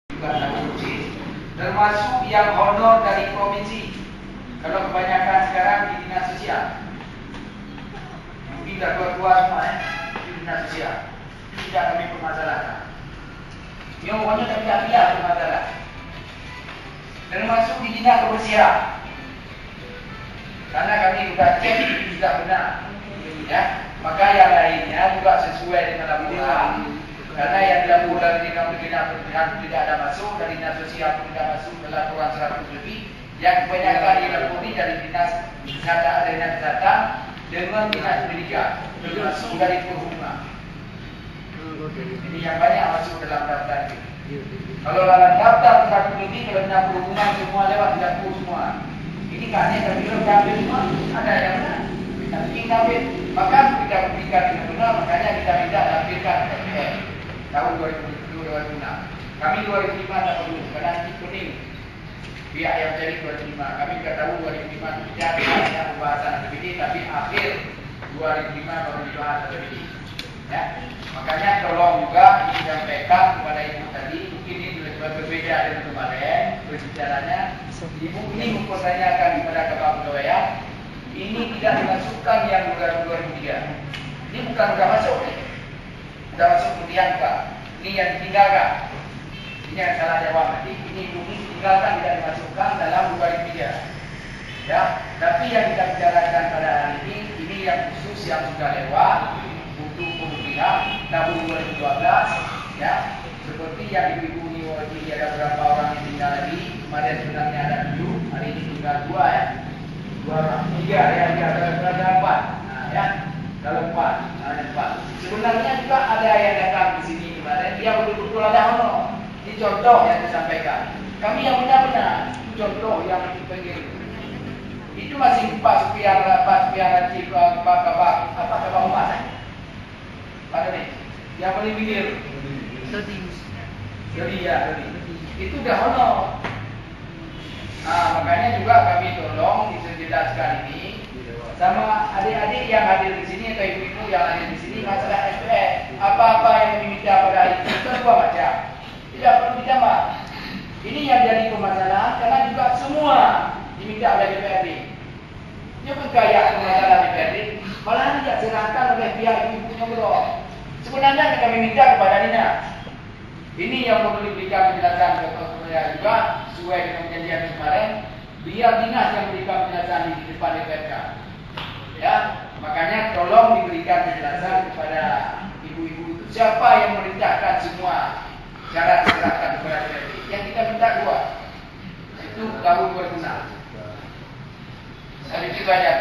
juga provinsi, termasuk yang honor dari provinsi. Kalau kebanyakan sekarang di dinas sosial, mungkin dah tua-tua semua di dinas sosial, tidak kami permasalahkan. Yang pokoknya kami tak biar bermasalah. Termasuk di dinas kebersihan, karena kami sudah cek itu tidak benar, ya. Maka yang lainnya juga sesuai dengan laporan. Karena yang dilakukan dari dinas kebersihan tidak ada masuk, dari dinas sosial pun tidak masuk dalam laporan 100 lebih. Yang kebanyakan dilapori dari dinas kesehatan dengan dinas pendidikan, termasuk dari perhubungan. Ini yang banyak masuk dalam daftar ini. Kalau dalam daftar 100 lebih, kalau dinas perhubungan semua lewat tidak full semua. Ini kan yang kami ambil semua, ada yang benar. Tapi kita ambil, maka kita berikan dengan benar, makanya kita minta lampirkan KPM tahun 2006. Kami 2005 tak perlu, karena ini kuning. Pihak yang jadi 2005, kami sudah tahu 2005 tidak ada pembahasan APBD, tapi akhir 2005 baru dibahas APBD. Ya, makanya tolong juga disampaikan kepada ibu tadi, mungkin ini berbeda dengan kemarin berbicaranya. Ibu ini mempertanyakan kepada Kepala Pegawaian, ini tidak dimasukkan yang 2003. Ini bukan sudah masuk, sudah masuk kemudian Pak. Ini yang ditinggalkan. Ini yang salah jawab nanti. Ini ditinggalkan, tidak dimasukkan dalam 2003. Ya, tapi yang kita bicarakan pada hari ini yang khusus yang sudah lewat untuk pemulihan tahun 2012. Ya, seperti yang ibu ini wakili ada beberapa orang yang tinggal lagi. Kemarin sebenarnya ada 7, hari ini tinggal 2 ya. 2 orang, 3 ya, ada 4. Nah, ya, kalau 4, ada 4. Sebenarnya juga ada yang datang di sini kemarin, dia betul-betul ada honor. Ini contoh yang disampaikan. Kami yang benar-benar, itu contoh yang dipanggil. Itu masih Pak Supian Rajib, Pak Umas. Pada nih, yang paling pinggir. Jadi ya, itu udah honor. Nah, makanya juga kami tolong dijelaskan ini sama adik-adik yang hadir di sini atau ibu-ibu yang hadir di sini masalah SPF. Apa-apa yang diminta pada hari itu dua macam. Tidak perlu ditambah. Ini yang jadi permasalahan karena juga semua diminta oleh DPRD. Dia pun kaya masalah DPRD, malah tidak serahkan oleh pihak ibu-ibunya belum. Sebenarnya kami minta kepada Nina. Ini yang perlu diberikan penjelasan kepada saya juga sesuai dengan perjanjian kemarin. Biar dinas yang memberikan penjelasan di depan DPRK. Ya, makanya tolong diberikan penjelasan kepada ibu-ibu itu siapa yang merintahkan semua cara diserahkan kepada DPRD. Yang kita minta 2 itu tahun 2006. Jadi itu aja.